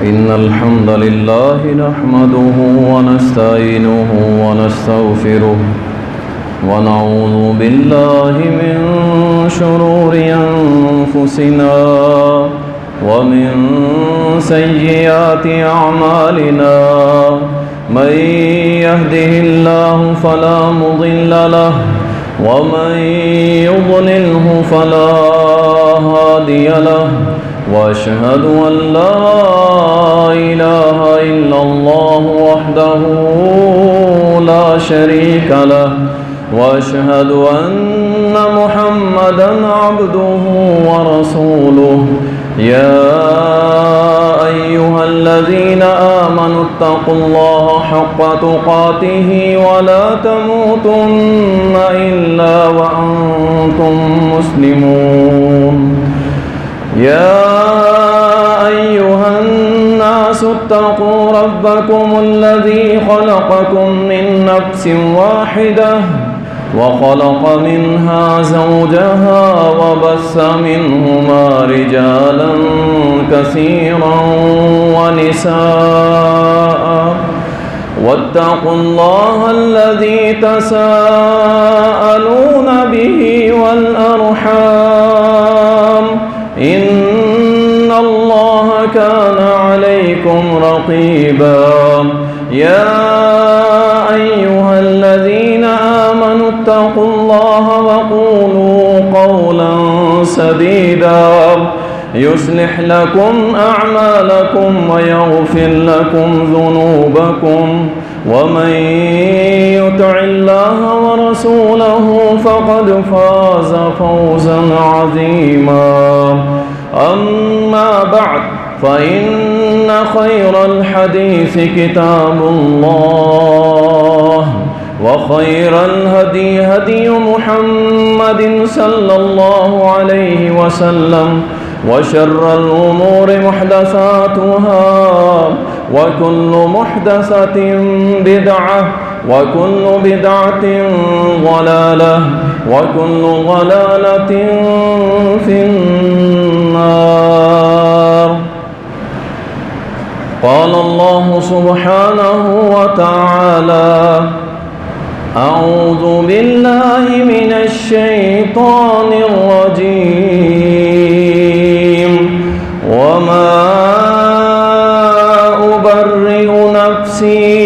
إن الحمد لله نحمده ونستعينه ونستغفره ونعوذ بالله من شرور أنفسنا ومن سيئات أعمالنا من يهده الله فلا مضل له ومن يضلله فلا هادي له وأشهد أن لا إله إلا الله وحده لا شريك له وأشهد أن محمدا عبده ورسوله يا أيها الذين آمنوا اتقوا الله حق تقاته ولا تموتن إلا وأنتم مسلمون يا أيها الناس اتقوا ربكم الذي خلقكم من نفس واحدة وخلق منها زوجها وبث منهما رجالا كثيرا ونساء واتقوا الله الذي تساءلون به والأرحام إن الله كان عليكم رقيبا يا أيها الذين آمنوا اتقوا الله وقولوا قولا سديدا يصلح لكم أعمالكم ويغفر لكم ذنوبكم ومن يطع الله ورسوله فقد فاز فوزا عظيما أما بعد فإن خير الحديث كتاب الله وخير الهدي هدي محمد صلى الله عليه وسلم وشر الأمور محدثاتها وكل محدثة بدعة وكل بدعة ضلالة وكل ضلالة في النار. قال الله سبحانه وتعالى: أعوذ بالله من الشيطان الرجيم وما أبرئ نفسي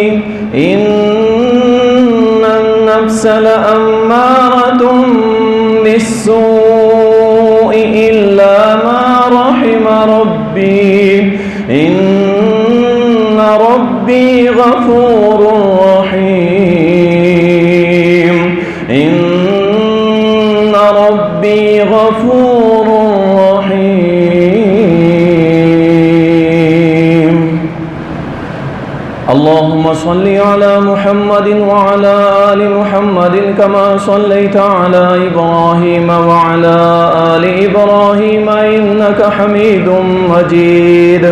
إن النفس لأمارة بالسوء إلا ما رحم ربي إن ربي غفور رحيم إن ربي غفور رحيم. اللهم صل على محمد وعلى آل محمد كما صليت على إبراهيم وعلى آل إبراهيم إنك حميد مجيد.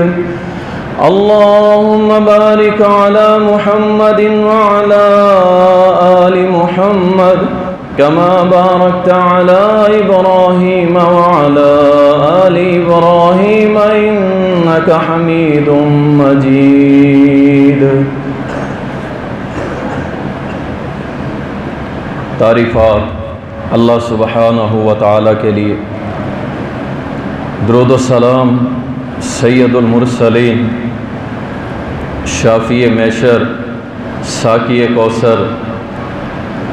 اللهم بارك على محمد وعلى آل محمد كما باركت على إبراهيم وعلى آل إبراهيم إنك حميد مجيد. تعریفات اللہ سبحانہ و تعالی کے لیے، درود و سلام سید المرسلین، شافی محشر، ساقی کوثر،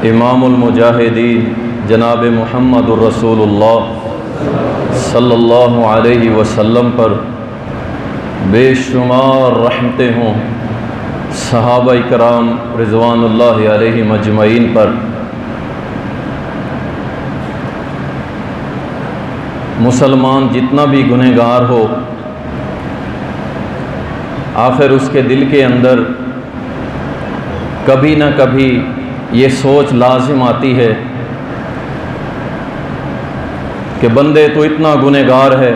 امام المجاہدین جناب محمد الرسول اللہ صلی اللہ علیہ وسلم پر بے شمار رحمتیں ہوں، صحابہ کرام رضوان اللہ علیہ مجمعین پر، مسلمان جتنا بھی گنہگار ہو، آخر اس کے دل کے اندر کبھی نہ کبھی یہ سوچ لازم آتی ہے کہ بندے تو اتنا گنہگار ہے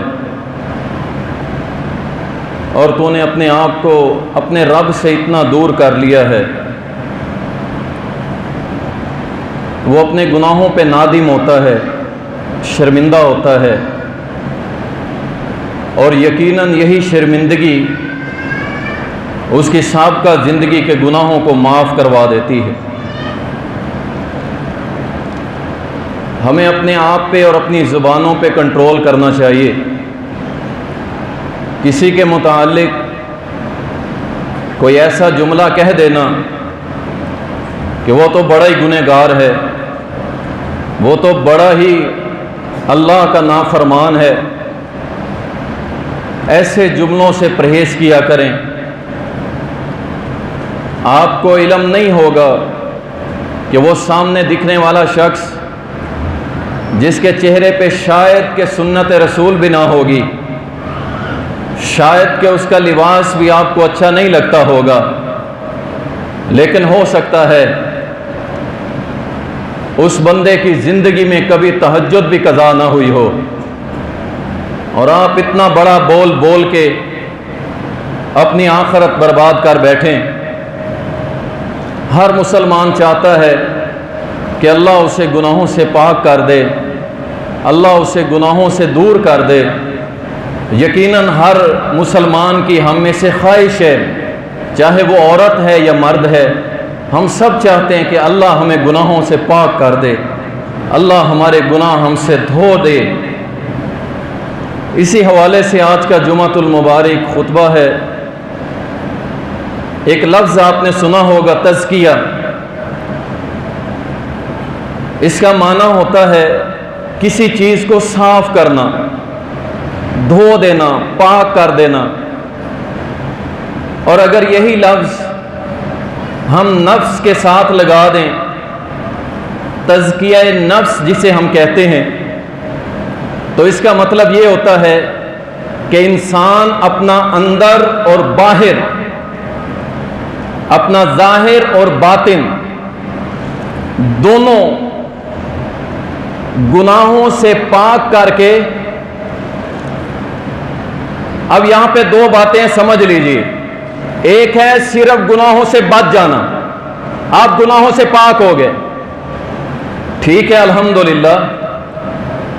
اور تو نے اپنے آپ کو اپنے رب سے اتنا دور کر لیا ہے. وہ اپنے گناہوں پہ نادم ہوتا ہے، شرمندہ ہوتا ہے اور یقیناً یہی شرمندگی اس کی سابقہ زندگی کے گناہوں کو معاف کروا دیتی ہے۔ ہمیں اپنے آپ پہ اور اپنی زبانوں پہ کنٹرول کرنا چاہیے۔ کسی کے متعلق کوئی ایسا جملہ کہہ دینا کہ وہ تو بڑا ہی گنہگار ہے، وہ تو بڑا ہی اللہ کا نافرمان ہے، ایسے جملوں سے پرہیز کیا کریں۔ آپ کو علم نہیں ہوگا کہ وہ سامنے دکھنے والا شخص جس کے چہرے پہ شاید کہ سنت رسول بھی نہ ہوگی، شاید کہ اس کا لباس بھی آپ کو اچھا نہیں لگتا ہوگا، لیکن ہو سکتا ہے اس بندے کی زندگی میں کبھی تہجد بھی قضا نہ ہوئی ہو، اور آپ اتنا بڑا بول بول کے اپنی آخرت برباد کر بیٹھیں۔ ہر مسلمان چاہتا ہے کہ اللہ اسے گناہوں سے پاک کر دے، اللہ اسے گناہوں سے دور کر دے۔ یقیناً ہر مسلمان کی ہم میں سے خواہش ہے، چاہے وہ عورت ہے یا مرد ہے، ہم سب چاہتے ہیں کہ اللہ ہمیں گناہوں سے پاک کر دے، اللہ ہمارے گناہ ہم سے دھو دے۔ اسی حوالے سے آج کا جمعۃ المبارک خطبہ ہے۔ ایک لفظ آپ نے سنا ہوگا، تزکیہ۔ اس کا معنی ہوتا ہے کسی چیز کو صاف کرنا، دھو دینا، پاک کر دینا۔ اور اگر یہی لفظ ہم نفس کے ساتھ لگا دیں، تزکیہ نفس جسے ہم کہتے ہیں، تو اس کا مطلب یہ ہوتا ہے کہ انسان اپنا اندر اور باہر، اپنا ظاہر اور باطن دونوں گناہوں سے پاک کر کے، اب یہاں پہ دو باتیں سمجھ لیجئے۔ ایک ہے صرف گناہوں سے بچ جانا، آپ گناہوں سے پاک ہو گئے، ٹھیک ہے الحمدللہ،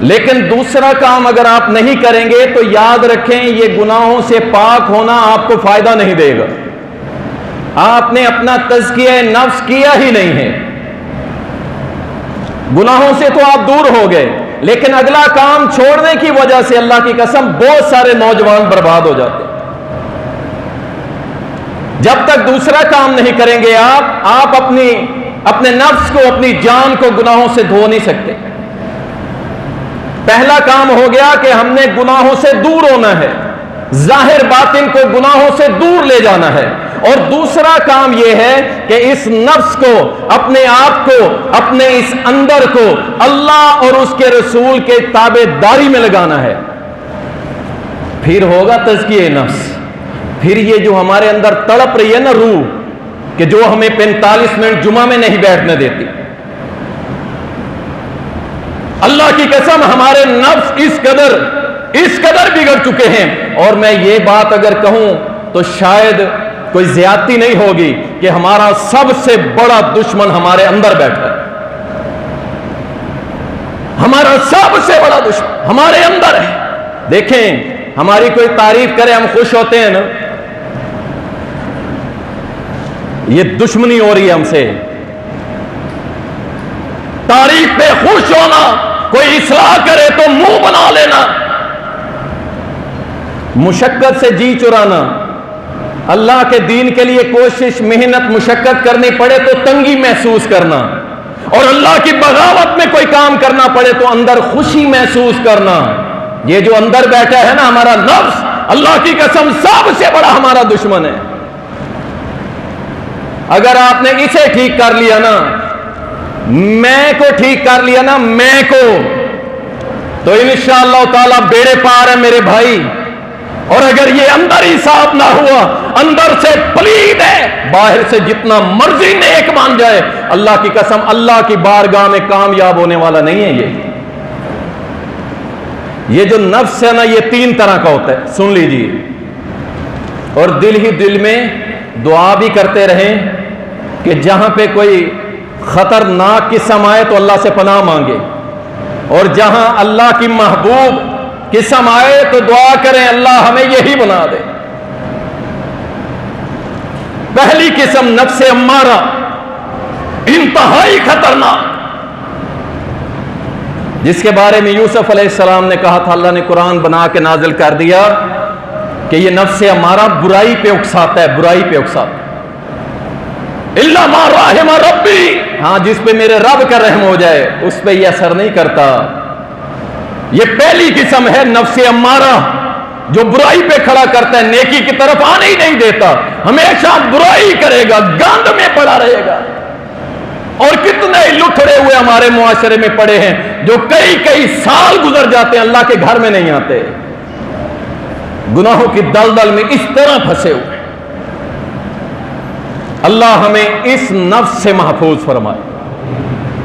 لیکن دوسرا کام اگر آپ نہیں کریں گے تو یاد رکھیں یہ گناہوں سے پاک ہونا آپ کو فائدہ نہیں دے گا۔ آپ نے اپنا تزکیہ نفس کیا ہی نہیں ہے، گناہوں سے تو آپ دور ہو گئے، لیکن اگلا کام چھوڑنے کی وجہ سے اللہ کی قسم بہت سارے نوجوان برباد ہو جاتے ہیں۔ جب تک دوسرا کام نہیں کریں گے آپ اپنے نفس کو، اپنی جان کو گناہوں سے دھو نہیں سکتے۔ پہلا کام ہو گیا کہ ہم نے گناہوں سے دور ہونا ہے، ظاہر باطن کو گناہوں سے دور لے جانا ہے۔ اور دوسرا کام یہ ہے کہ اس نفس کو، اپنے آپ کو، اپنے اس اندر کو اللہ اور اس کے رسول کے تابع داری میں لگانا ہے، پھر ہوگا تزکیہ نفس۔ پھر یہ جو ہمارے اندر تڑپ رہی ہے نا روح، کہ جو ہمیں 45 منٹ جمعہ میں نہیں بیٹھنے دیتی، اللہ کی قسم ہمارے نفس اس قدر بگڑ چکے ہیں۔ اور میں یہ بات اگر کہوں تو شاید کوئی زیادتی نہیں ہوگی کہ ہمارا سب سے بڑا دشمن ہمارے اندر بیٹھا ہے، ہمارا سب سے بڑا دشمن ہمارے اندر ہے۔ دیکھیں ہماری کوئی تعریف کرے ہم خوش ہوتے ہیں نا، یہ دشمنی ہو رہی ہے ہم سے۔ تعریف پہ خوش ہونا، کوئی اصلاح کرے تو منہ بنا لینا، مشقت سے جی چرانا، اللہ کے دین کے لیے کوشش، محنت، مشقت کرنی پڑے تو تنگی محسوس کرنا، اور اللہ کی بغاوت میں کوئی کام کرنا پڑے تو اندر خوشی محسوس کرنا۔ یہ جو اندر بیٹھا ہے نا ہمارا نفس، اللہ کی قسم سب سے بڑا ہمارا دشمن ہے۔ اگر آپ نے اسے ٹھیک کر لیا نا، میں کو ٹھیک کر لیا نا، میں کو، تو انشاءاللہ تعالی بیڑے پار ہے میرے بھائی۔ اور اگر یہ اندر ہی صاف نہ ہوا، اندر سے پلید ہے، باہر سے جتنا مرضی نیک مان جائے، اللہ کی قسم اللہ کی بارگاہ میں کامیاب ہونے والا نہیں ہے۔ یہ جو نفس ہے نا، یہ 3 طرح کا ہوتا ہے، سن لیجئے، اور دل ہی دل میں دعا بھی کرتے رہیں کہ جہاں پہ کوئی خطرناک قسم آئے تو اللہ سے پناہ مانگے، اور جہاں اللہ کی محبوب قسم آئے تو دعا کریں اللہ ہمیں یہی بنا دے۔ پہلی قسم نفس امارہ، انتہائی خطرناک، جس کے بارے میں یوسف علیہ السلام نے کہا تھا، اللہ نے قرآن بنا کے نازل کر دیا کہ یہ نفس امارہ برائی پہ اکساتا ہے، برائی پہ اکساتا ہے۔ الا ما رحم ربی، ہاں جس پہ میرے رب کا رحم ہو جائے اس پہ یہ اثر نہیں کرتا۔ یہ پہلی قسم ہے نفس امارہ، جو برائی پہ کھڑا کرتا ہے، نیکی کی طرف آنے ہی نہیں دیتا، ہمیشہ برائی کرے گا، گند میں پڑا رہے گا۔ اور کتنے لٹھڑے ہوئے ہمارے معاشرے میں پڑے ہیں جو کئی سال گزر جاتے ہیں اللہ کے گھر میں نہیں آتے، گناہوں کی دلدل میں اس طرح پھنسے ہوئے۔ اللہ ہمیں اس نفس سے محفوظ فرمائے۔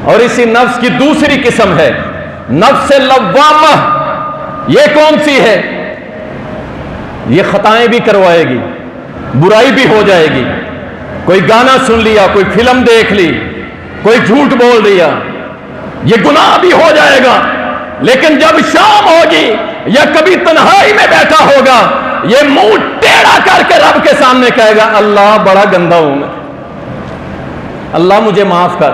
اور اسی نفس کی دوسری قسم ہے نفس لوامہ۔ یہ کون سی ہے؟ یہ خطائیں بھی کروائے گی، برائی بھی ہو جائے گی، کوئی گانا سن لیا، کوئی فلم دیکھ لی، کوئی جھوٹ بول دیا، یہ گناہ بھی ہو جائے گا، لیکن جب شام ہوگی یا کبھی تنہائی میں بیٹھا ہوگا، یہ منہ ٹیڑھا کر کے رب کے سامنے کہے گا اللہ بڑا گندا ہوں میں، اللہ مجھے معاف کر۔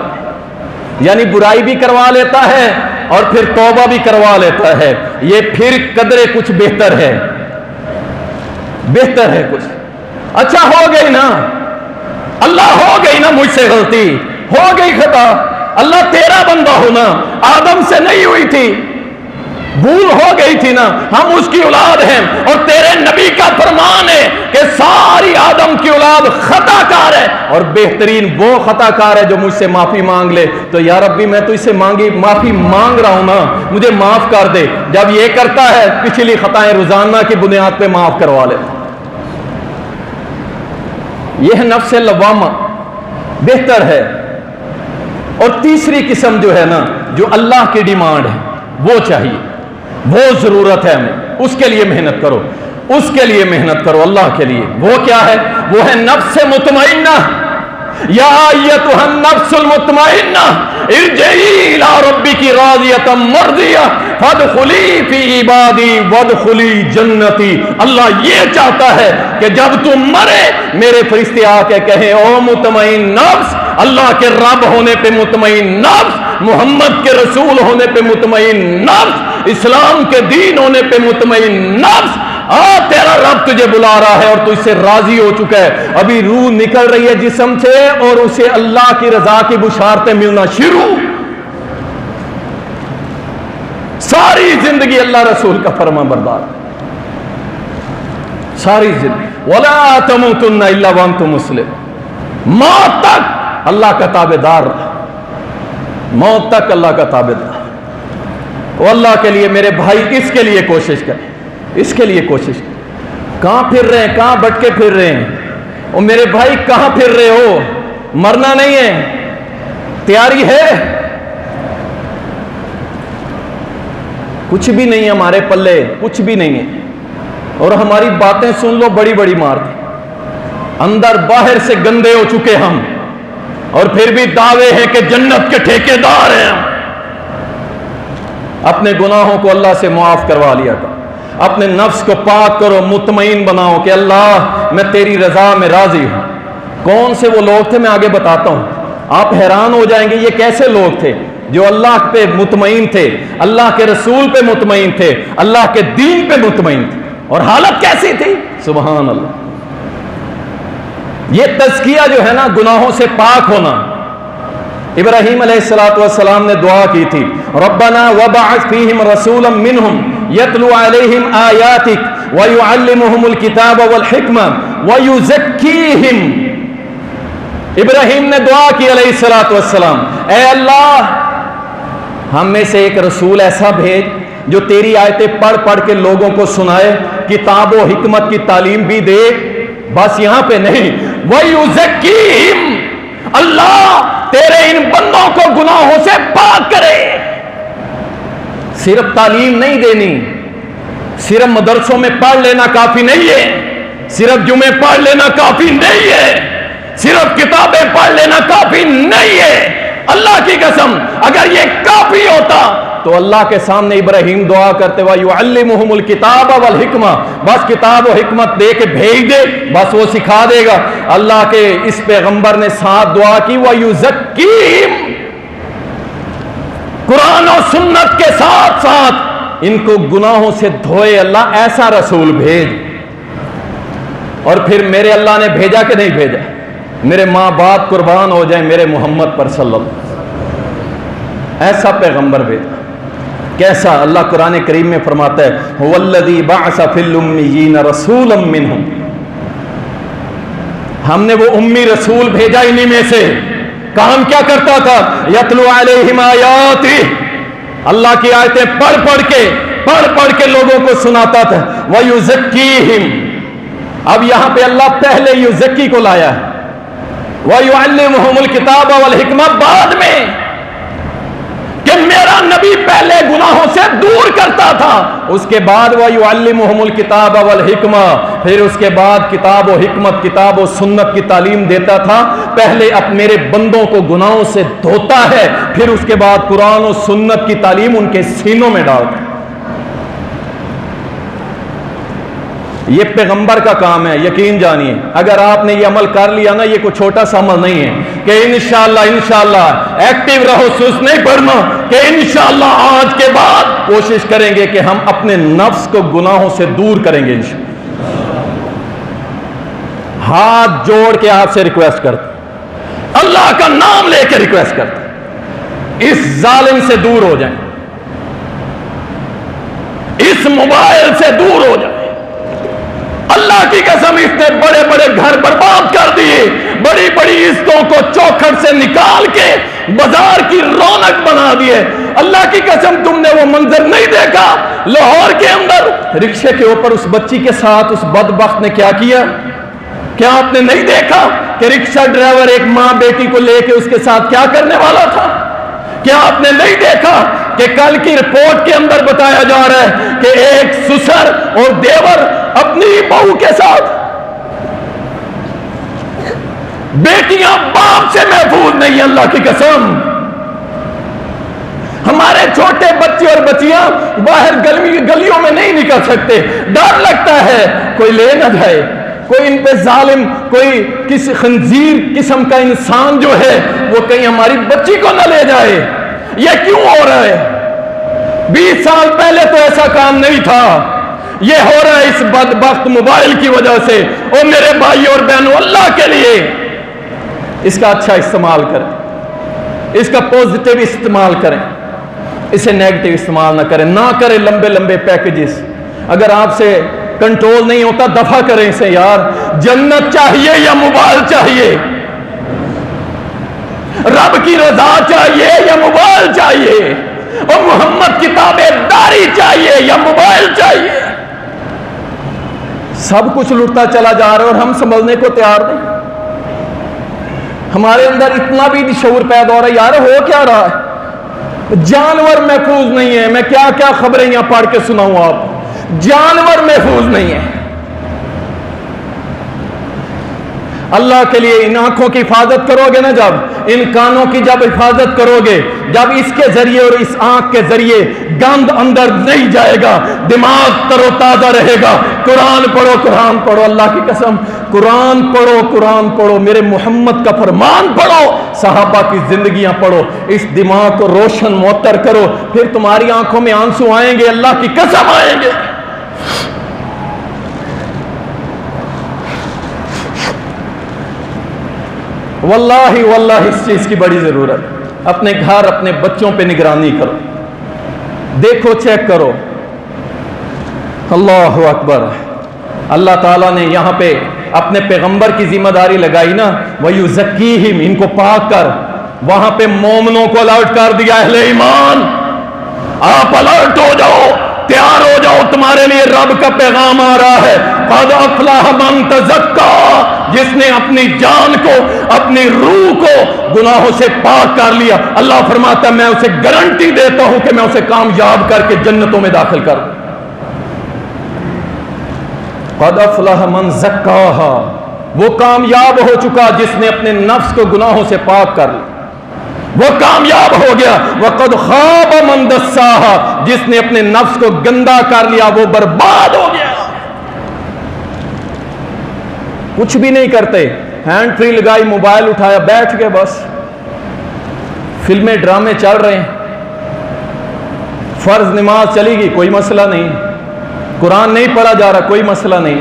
یعنی برائی بھی کروا لیتا ہے اور پھر توبہ بھی کروا لیتا ہے۔ یہ پھر قدرے کچھ بہتر ہے، بہتر ہے کچھ۔ اچھا ہو گئی نا اللہ، ہو گئی نا مجھ سے غلطی، ہو گئی خطا، اللہ تیرا بندہ ہونا، آدم سے نہیں ہوئی تھی، بھول ہو گئی تھی نا، ہم اس کی اولاد ہیں، اور تیرے نبی کا فرمان ہے کہ ساری آدم کی اولاد خطا کار ہے، اور بہترین وہ خطا کار ہے جو مجھ سے معافی مانگ لے۔ تو یا ربی میں تو اس سے معافی مانگ رہا ہوں نا، مجھے معاف کر دے۔ جب یہ کرتا ہے پچھلی خطائیں روزانہ کی بنیاد پہ معاف کروا لیتا۔ یہ ہے نفس لوامہ، بہتر ہے۔ اور تیسری قسم جو ہے نا، جو اللہ کی ڈیمانڈ ہے، وہ چاہیے، وہ ضرورت ہے ہمیں، اس کے لیے محنت کرو، اس کے لیے محنت کرو اللہ کے لیے۔ وہ کیا ہے؟ وہ ہے نفس مطمئنہ۔ یا ایتھا النفس المطمئنہ ارجعی الی ربک راضیۃ مرضیہ فادخلی فی عبادی وادخلی جنتی۔ اللہ یہ چاہتا ہے کہ جب تم مرے میرے فرشتے آ کے کہیں او مطمئن نفس، اللہ کے رب ہونے پہ مطمئن نفس، محمد کے رسول ہونے پہ مطمئن نفس، اسلام کے دین ہونے پہ مطمئن نفس، تیرا رب تجھے بلا رہا ہے اور تو اس سے راضی ہو چکا ہے، ابھی روح نکل رہی ہے جسم سے اور اسے اللہ کی رضا کی بشارتیں ملنا شروع۔ ساری زندگی اللہ رسول کا فرما بردار، ساری زندگی۔ وَلَا تَمُوتُنَّ إِلَّا وَأَنْتُمْ مُسْلِمُونَ، موت تک اللہ کا تابعدار رہا، موت تک اللہ کا تابعدار۔ وہ اللہ کے لیے میرے بھائی اس کے لیے کوشش کریں، اس کے لیے کوشش کریں۔ کہاں پھر رہے ہیں؟ کہاں بھٹکے پھر رہے ہیں؟ اور میرے بھائی کہاں پھر رہے ہو؟ مرنا نہیں ہے، تیاری ہے؟ کچھ بھی نہیں ہے ہمارے پلے، کچھ بھی نہیں ہے، اور ہماری باتیں سن لو بڑی بڑی مارتی، اندر باہر سے گندے ہو چکے ہم، اور پھر بھی دعوے ہیں کہ جنت کے ٹھیکیدار ہیں ہم۔ اپنے گناہوں کو اللہ سے معاف کروا لیا کرو، اپنے نفس کو پاک کرو، مطمئن بناؤ کہ اللہ میں تیری رضا میں راضی ہوں۔ کون سے وہ لوگ تھے میں آگے بتاتا ہوں، آپ حیران ہو جائیں گے یہ کیسے لوگ تھے جو اللہ پہ مطمئن تھے، اللہ کے رسول پہ مطمئن تھے، اللہ کے دین پہ مطمئن تھے، اور حالت کیسی تھی؟ سبحان اللہ۔ یہ تزکیہ جو ہے نا گناہوں سے پاک ہونا، ابراہیم علیہ السلام نے دعا کی تھی، ربنا وبعث فیہم رسولا منہم یتلو علیہم آیاتک ویعلمہم الکتاب والحکمہ ویزکیہم۔ ابراہیم نے دعا کی علیہ السلام، اے اللہ ہم میں سے ایک رسول ایسا بھیج جو تیری آیتیں پڑھ پڑھ کے لوگوں کو سنائے، کتاب و حکمت کی تعلیم بھی دے۔ بس یہاں پہ نہیں، وَيُزَكِّيهِمْ، اللہ تیرے ان بندوں کو گناہوں سے پاک کرے۔ صرف تعلیم نہیں دینی، صرف مدرسوں میں پڑھ لینا کافی نہیں ہے، صرف جمعے پڑھ لینا کافی نہیں ہے، صرف کتابیں پڑھ لینا کافی نہیں ہے۔ اللہ کی قسم اگر یہ کافی ہوتا تو اللہ کے سامنے ابراہیم دعا کرتے ہوا یعلمہم الکتاب والحکمہ، بس کتاب و حکمت دے کے بھیج دے، بس وہ سکھا دے گا۔ اللہ کے اس پیغمبر نے ساتھ دعا کی وَيُزَكِّيهِمْ، قرآن و سنت کے ساتھ ساتھ ان کو گناہوں سے دھوئے۔ اللہ ایسا رسول بھیج۔ اور پھر میرے اللہ نے بھیجا کہ نہیں بھیجا؟ میرے ماں باپ قربان ہو جائیں میرے محمد پر صلی اللہ علیہ وسلم، ایسا پیغمبر بھیجا۔ کیسا؟ اللہ قرآن کریم میں فرماتا ہے هُوَ الَّذِي بَعَثَ فِي الْأُمِّيِّينَ رَسُولًا مِّنْهُمْ، ہم نے وہ امی رسول بھیجا انہی میں سے۔ کام کیا کرتا تھا؟ یتلو علیہم آیاتہ، اللہ کی آیتیں پڑھ پڑھ کے لوگوں کو سناتا تھا۔ وَيُزَكِّيهِمْ، اب یہاں پہ اللہ پہلے یزکی کو لایا ہے، وَيُعَلِّمُهُمُ الْكِتَابَ وَالْحِکْمَةَ بعد میں، کہ میرا نبی پہلے گناہوں سے دور کرتا تھا، اس کے بعد وَيُعَلِّمُهُمُ الْكِتَابَ وَالْحِکْمَةَ، پھر اس کے بعد کتاب و حکمت، کتاب و سنت کی تعلیم دیتا تھا۔ پہلے اب میرے بندوں کو گناہوں سے دھوتا ہے، پھر اس کے بعد قرآن و سنت کی تعلیم ان کے سینوں میں ڈالتا ہے۔ یہ پیغمبر کا کام ہے، یقین جانیے۔ اگر آپ نے یہ عمل کر لیا نا، یہ کوئی چھوٹا سا عمل نہیں ہے کہ انشاءاللہ ایکٹیو رہو، سست نہیں پڑنا کہ انشاءاللہ آج کے بعد کوشش کریں گے کہ ہم اپنے نفس کو گناہوں سے دور کریں گے انشاءاللہ۔ ہاتھ جوڑ کے آپ سے ریکویسٹ کرتا، اللہ کا نام لے کے ریکویسٹ کرتا، اس ظالم سے دور ہو جائیں، اس موبائل سے دور ہو جائیں۔ اللہ کی قسم اس نے بڑے بڑے گھر برباد کر دیے، بڑی بڑی عزتوں کو چوکھٹ سے نکال کے بازار کی رونق بنا دیے۔ اللہ کی قسم تم نے وہ منظر نہیں دیکھا لاہور کے اندر رکشے کے اوپر اس بچی کے ساتھ اس بدبخت نے کیا کیا؟ کیا آپ نے نہیں دیکھا کہ رکشہ ڈرائیور ایک ماں بیٹی کو لے کے اس کے ساتھ کیا کرنے والا تھا؟ کیا آپ نے نہیں دیکھا کہ کل کی رپورٹ کے اندر بتایا جا رہا ہے کہ ایک سسر اور دیور اپنی بہو کے ساتھ، بیٹیاں باپ سے محفوظ نہیں، اللہ کی قسم۔ ہمارے چھوٹے بچے اور بچیاں باہر گلیوں میں نہیں نکل سکتے، ڈر لگتا ہے کوئی لے نہ جائے، کوئی ان پہ ظالم، کوئی کسی خنزیر قسم کا انسان جو ہے وہ کہیں ہماری بچی کو نہ لے جائے۔ یہ کیوں ہو رہا ہے؟ 20 سال پہلے تو ایسا کام نہیں تھا، یہ ہو رہا ہے اس بدبخت موبائل کی وجہ سے۔ اور میرے بھائی اور بہنوں، اللہ کے لیے اس کا اچھا استعمال کریں، اس کا پوزیٹیو استعمال کریں، اسے نیگیٹو استعمال نہ کریں، نہ کریں لمبے لمبے پیکیجز۔ اگر آپ سے کنٹرول نہیں ہوتا دفع کریں اسے، یار جنت چاہیے یا موبائل چاہیے؟ رب کی رضا چاہیے یا موبائل چاہیے؟ اور محمد کی تابعداری چاہیے یا موبائل چاہیے؟ سب کچھ لٹتا چلا جا رہا ہے اور ہم سمجھنے کو تیار نہیں۔ ہمارے اندر اتنا بھی شعور پیدا ہو رہا ہے، یار ہو کیا رہا ہے؟ جانور محفوظ نہیں ہے۔ میں کیا کیا خبریں یہاں پڑھ کے سناؤں آپ کو، جانور محفوظ نہیں ہے۔ اللہ کے لیے ان آنکھوں کی حفاظت کرو گے نا، جب ان کانوں کی جب حفاظت کرو گے، جب اس کے ذریعے اور اس آنکھ کے ذریعے گند اندر نہیں جائے گا، دماغ تر و تازہ رہے گا۔ قرآن پڑھو، قرآن پڑھو، اللہ کی قسم قرآن پڑھو، قرآن پڑھو، میرے محمد کا فرمان پڑھو، صحابہ کی زندگیاں پڑھو، اس دماغ کو روشن معطر کرو، پھر تمہاری آنکھوں میں آنسو آئیں گے، اللہ کی قسم آئیں گے۔ واللہ اس چیز کی بڑی ضرورت۔ اپنے گھر اپنے بچوں پہ نگرانی کرو، دیکھو، چیک کرو۔ اللہ اکبر۔ اللہ تعالیٰ نے یہاں پہ اپنے پیغمبر کی ذمہ داری لگائی نا، وَيُزَكِّيهِمْ، ان کو پاک کر۔ وہاں پہ مومنوں کو الرٹ کر دیا، اہل ایمان آپ الرٹ ہو جاؤ، تیار ہو جاؤ، تمہارے لیے رب کا پیغام آ رہا ہے۔ قَدْ أَفْلَحَ مَنْ تَزَكَّىٰ، جس نے اپنی جان کو، اپنی روح کو گناہوں سے پاک کر لیا، اللہ فرماتا ہے میں اسے گارنٹی دیتا ہوں کہ میں اسے کامیاب کر کے جنتوں میں داخل کر دوں۔ قَدْ أَفْلَحَ مَنْ زَكَّاهَا، وہ کامیاب ہو چکا جس نے اپنے نفس کو گناہوں سے پاک کر لیا۔ وہ کامیاب ہو گیا۔ وقد خاب من دساہا، جس نے اپنے نفس کو گندا کر لیا وہ برباد ہو گیا۔ کچھ بھی نہیں کرتے، ہینڈ فری لگائی، موبائل اٹھایا، بیٹھ کے بس فلمیں ڈرامے چل رہے ہیں۔ فرض نماز چلی گئی، کوئی مسئلہ نہیں۔ قرآن نہیں پڑھا جا رہا، کوئی مسئلہ نہیں۔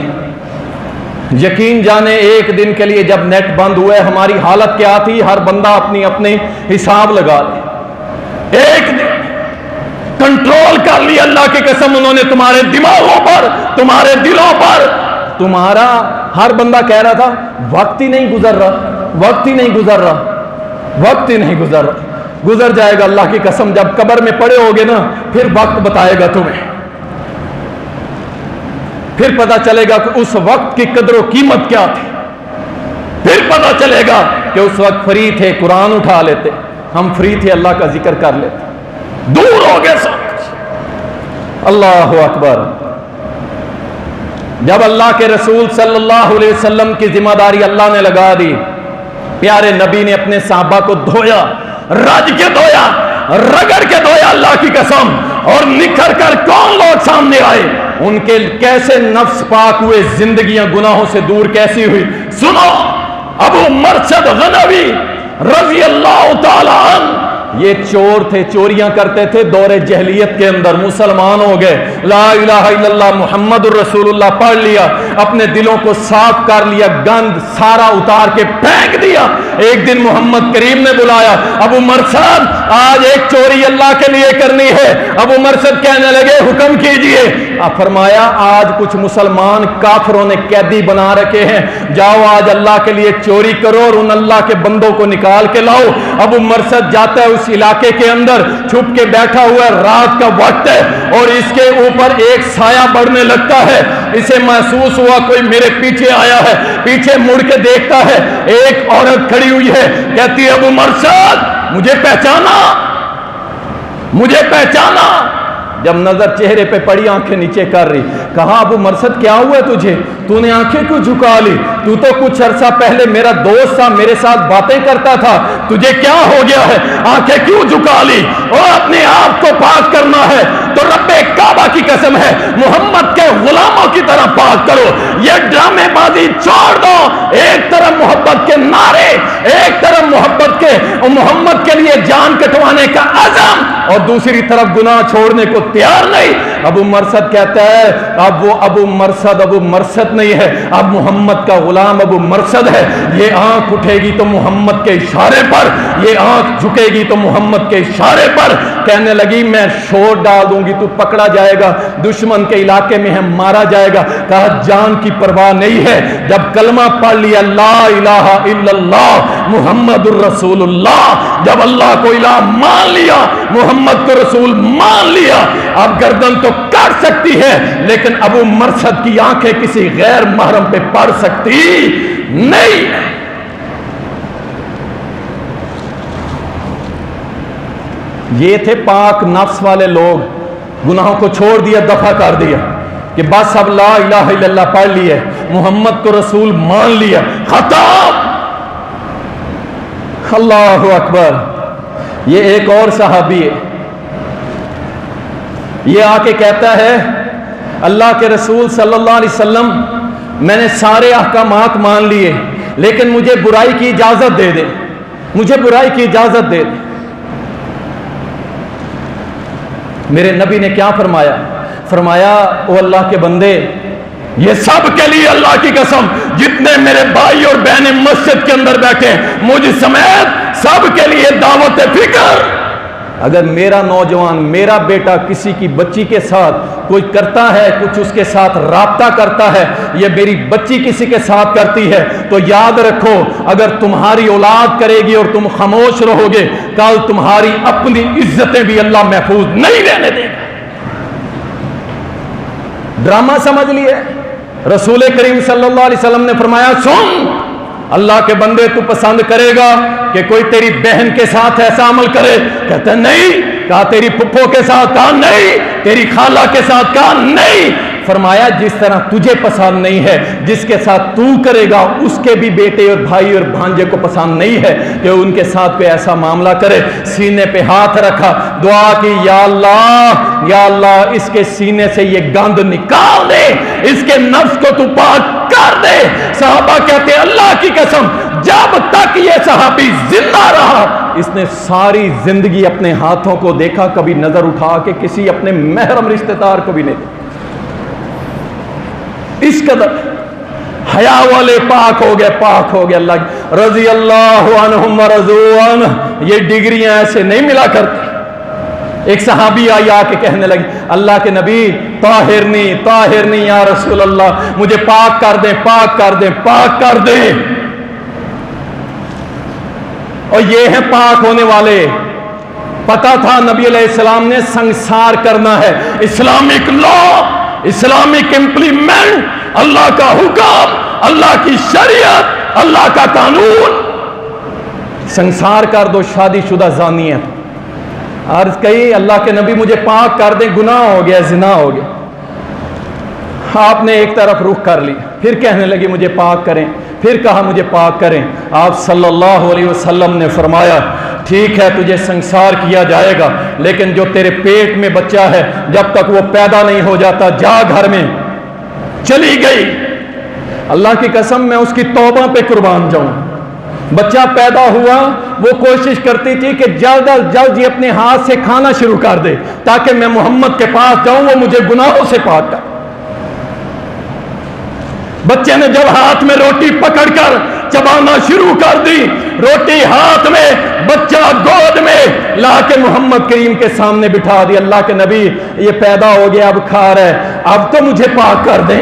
یقین جانے ایک دن کے لیے جب نیٹ بند ہوئے ہماری حالت کیا تھی، ہر بندہ اپنی اپنی حساب لگا لے۔ ایک دن کنٹرول کر لیا، اللہ کی قسم انہوں نے تمہارے دماغوں پر، تمہارے دلوں پر۔ تمہارا ہر بندہ کہہ رہا تھا وقت ہی نہیں گزر رہا، وقت ہی نہیں گزر رہا، وقت ہی نہیں گزر رہا۔ گزر جائے گا اللہ کی قسم، جب قبر میں پڑے ہوگے نا پھر وقت بتائے گا تمہیں، پھر پتا چلے گا کہ اس وقت کی قدر و قیمت کیا تھی، پھر پتا چلے گا کہ اس وقت فری تھے قرآن اٹھا لیتے، ہم فری تھے اللہ کا ذکر کر لیتے، دور ہو گئے سب کچھ۔ اللہ اکبر۔ جب اللہ کے رسول صلی اللہ علیہ وسلم کی ذمہ داری اللہ نے لگا دی، پیارے نبی نے اپنے صحابہ کو دھویا، رج کے دھویا، رگڑ کے دھویا اللہ کی قسم، اور نکھر کر کون لوگ سامنے آئے، ان کے کیسے نفس پاک ہوئے، زندگیاں گناہوں سے دور کیسی ہوئی۔ سنو، ابو مرثد غنوی رضی اللہ تعالی عنہ، یہ چور تھے، چوریاں کرتے تھے دور جہلیت کے اندر، مسلمان ہو گئے، لا الہ الا اللہ محمد الرسول اللہ پڑھ لیا، اپنے دلوں کو صاف کر لیا، گند سارا اتار کے پھینک دیا۔ ایک دن محمد کریم نے بلایا، ابو مرثد آج ایک چوری اللہ کے لیے کرنی ہے۔ ابو مرثد کہنے لگے حکم کیجئے۔ فرمایا آج کچھ مسلمان کافروں نے قیدی بنا رکھے ہیں، جاؤ آج اللہ کے لیے چوری کرو اور ان اللہ کے بندوں کو نکال کے لاؤ۔ ابو مرثد جاتا ہے اس علاقے کے اندر، چھپ کے بیٹھا ہوا ہے، رات کا وقت ہے اور اس کے اوپر ایک سایہ بڑھنے لگتا ہے، اسے محسوس ہوا کوئی میرے پیچھے آیا ہے، پیچھے مڑ کے دیکھتا ہے، ایک عورت کھڑی ہوئی ہے، کہتی ہے ابو مرثد مجھے پہچانا، مجھے پہچانا۔ جب نظر چہرے پہ پڑی آنکھیں نیچے کر رہی، کہا ابو مرثد کیا ہوا تجھے، تو نے آنکھیں کیوں جھکا لی، تو تو کچھ عرصہ پہلے میرا دوست تھا، میرے ساتھ باتیں کرتا تھا، تجھے کیا ہو گیا ہے، آنکھیں کیوں جھکا لی، اور اپنے آپ کو پاک کرنا ہے تو رب کعبہ کی قسم ہے محمد کے غلاموں کی طرح پاک کرو، یہ ڈرامے بازی چھوڑ دو۔ ایک طرف محبت کے نعرے، ایک طرف محبت کے محمد کے لیے جان کٹوانے کا عزم، اور دوسری طرف گناہ چھوڑنے کو تیار نہیں۔ ابو مرثد کہتا ہے اب وہ ابو مرثد نہیں ہے، اب محمد کا غلام ابو مرثد ہے۔ یہ آنکھ اٹھے گی تو محمد کے اشارے پر، یہ آنکھ جھکے گی تو محمد کے اشارے پر۔ کہنے لگی میں شور ڈال دوں گی تو پکڑا جائے گا، دشمن کے علاقے میں ہے مارا جائے گا۔ کہا جان کی پرواہ نہیں ہے، جب کلمہ پڑھ لیا لا الہ الا اللہ محمد الرسول اللہ، جب اللہ کو الہ مان لیا، محمد کو رسول مان لیا، اب گردن تو کاٹ سکتی ہے لیکن ابو مرثد کی آنکھیں کسی غیر محرم پہ پڑ سکتی نہیں۔ یہ تھے پاک نفس والے لوگ، گناہوں کو چھوڑ دیا، دفع کر دیا کہ بس اب لا الہ الا اللہ پڑھ لیے، محمد کو رسول مان لیا، ختم۔ اللہ اکبر۔ یہ ایک اور صحابی ہے، یہ آ کے کہتا ہے اللہ کے رسول صلی اللہ علیہ وسلم میں نے سارے احکامات مان لیے لیکن مجھے برائی کی اجازت دے دے، مجھے برائی کی اجازت دے دے۔ میرے نبی نے کیا فرمایا؟ فرمایا او اللہ کے بندے، یہ سب کے لیے اللہ کی قسم جتنے میرے بھائی اور بہنیں مسجد کے اندر بیٹھے مجھ سمیت سب کے لیے دعوت فکر۔ اگر میرا نوجوان، میرا بیٹا کسی کی بچی کے ساتھ کوئی کرتا ہے، کچھ اس کے ساتھ رابطہ کرتا ہے، یہ میری بچی کسی کے ساتھ کرتی ہے، تو یاد رکھو اگر تمہاری اولاد کرے گی اور تم خاموش رہو گے، کل تمہاری اپنی عزتیں بھی اللہ محفوظ نہیں رہنے دے گا۔ ڈرامہ سمجھ لیے؟ رسول کریم صلی اللہ علیہ وسلم نے فرمایا سن اللہ کے بندے تو پسند کرے گا کہ کوئی تیری بہن کے ساتھ ایسا عمل کرے؟ کہتے نہیں۔ کہا تیری پھپھو کے ساتھ؟ کہا نہیں۔ تیری خالہ کے ساتھ؟ کہا نہیں۔ فرمایا جس طرح تجھے پسند نہیں ہے جس کے ساتھ تو کرے گا اس کے بھی بیٹے اور بھائی اور بھانجے کو پسند نہیں ہے کہ ان کے ساتھ کوئی ایسا معاملہ کرے. سینے پہ ہاتھ رکھا, دعا کی, یا اللہ اس کے سینے سے یہ گند نکال دے, اس کے نفس کو تو پاک کر دے. صحابہ کہتے ہیں اللہ کی قسم جب تک یہ صحابی زندہ رہا اس نے ساری زندگی اپنے ہاتھوں کو دیکھا, کبھی نظر اٹھا کے کسی اپنے محرم رشتہ دار کو بھی نہیں دیکھا. اس قدر حیا والے پاک ہو گئے اللہ کی. رضی اللہ عنہم ورضوا عنہ, یہ ڈگریاں ایسے نہیں ملا کرتی. ایک صحابی آئی آ کے کہنے لگی اللہ کے نبی طاہرنی یا رسول اللہ, مجھے پاک کر دیں. اور یہ ہیں پاک ہونے والے. پتا تھا نبی علیہ السلام نے سنسار کرنا ہے, اسلامک لا, اسلامک امپلیمنٹ, اللہ کا حکم, اللہ کی شریعت, اللہ کا قانون. سنسار کر دو شادی شدہ زانیت. عرض کہی اللہ کے نبی مجھے پاک کر دیں, گناہ ہو گیا, زنا ہو گیا. آپ نے ایک طرف رخ کر لی, پھر کہنے لگی مجھے پاک کریں, پھر کہا مجھے پاک کریں. آپ صلی اللہ علیہ وسلم نے فرمایا ٹھیک ہے تجھے سنسار کیا جائے گا, لیکن جو تیرے پیٹ میں بچہ ہے جب تک وہ پیدا نہیں ہو جاتا جا گھر میں. چلی گئی. اللہ کی قسم میں اس کی توبہ پہ قربان جاؤں. بچہ پیدا ہوا, وہ کوشش کرتی تھی کہ جلد از جلد یہ اپنے ہاتھ سے کھانا شروع کر دے تاکہ میں محمد کے پاس جاؤں, وہ مجھے گناہوں سے پاک کر. بچے نے جب ہاتھ میں روٹی پکڑ کر چبانا شروع کر دی, روٹی ہاتھ میں, بچہ گود میں, لا کے محمد کریم کے سامنے بٹھا دی. اللہ کے نبی یہ پیدا ہو گیا, اب کھا رہا ہے, اب تو مجھے پاک کر دیں,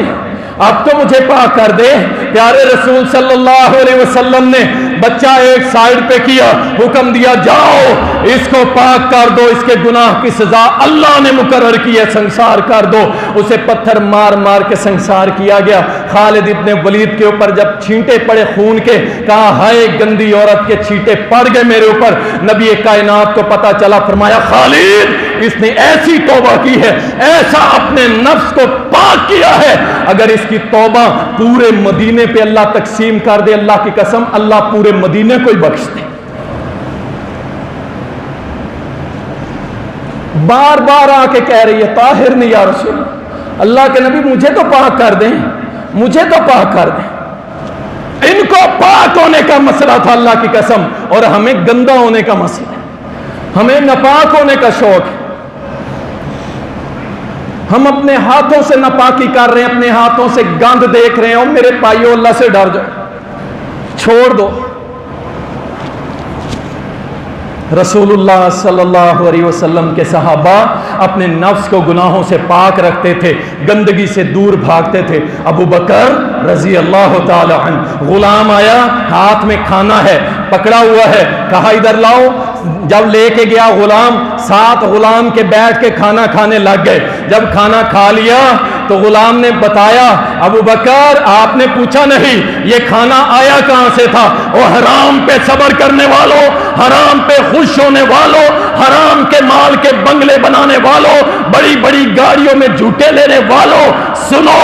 اب تو مجھے پاک کر دے. پیارے رسول صلی اللہ علیہ وسلم نے بچہ ایک سائیڈ پہ کیا, حکم دیا جاؤ اس کو پاک کر دو, اس کے گناہ کی سزا اللہ نے مقرر کی ہے, سنسار کر دو. اسے پتھر مار مار کے سنسار کیا گیا. خالد ابن ولید کے اوپر جب چھینٹے پڑے خون کے, کہا ہائے گندی عورت کے چھینٹے پڑ گئے میرے اوپر. نبی کائنات کو پتا چلا, فرمایا خالد اس نے ایسی توبہ کی ہے, ایسا اپنے نفس کو پاک کیا ہے, اگر اس کی توبہ پورے مدینے پہ اللہ تقسیم کر دے, اللہ کی قسم اللہ پورے مدینے کو ہی بخش دے. بار بار آ کے کہہ رہی ہے طاہر نہیں یا رسول اللہ کے نبی مجھے تو پاک کر دیں, مجھے تو پاک کر دیں. ان کو پاک ہونے کا مسئلہ تھا اللہ کی قسم, اور ہمیں گندا ہونے کا مسئلہ ہے, ہمیں ناپاک ہونے کا شوق ہے. ہم اپنے ہاتھوں سے ناپاکی کر رہے ہیں, اپنے ہاتھوں سے گند دیکھ رہے ہیں. اور میرے بھائیو اللہ سے ڈر جاؤ, چھوڑ دو. رسول اللہ صلی اللہ علیہ وسلم کے صحابہ اپنے نفس کو گناہوں سے پاک رکھتے تھے, گندگی سے دور بھاگتے تھے. ابو بکر رضی اللہ تعالی عنہ, غلام آیا, ہاتھ میں کھانا ہے, پکڑا ہوا ہے, کہا ادھر لاؤ. جب لے کے گیا غلام, ساتھ غلام کے بیٹھ کے کھانا کھانے لگ گئے. جب کھانا کھا لیا تو غلام نے بتایا ابو بکر آپ نے پوچھا نہیں یہ کھانا آیا کہاں سے تھا. وہ حرام پہ صبر کرنے والوں, حرام پہ خوش ہونے والوں, حرام کے مال کے بنگلے بنانے والوں, بڑی بڑی گاڑیوں میں جھوٹے لینے والوں, سنو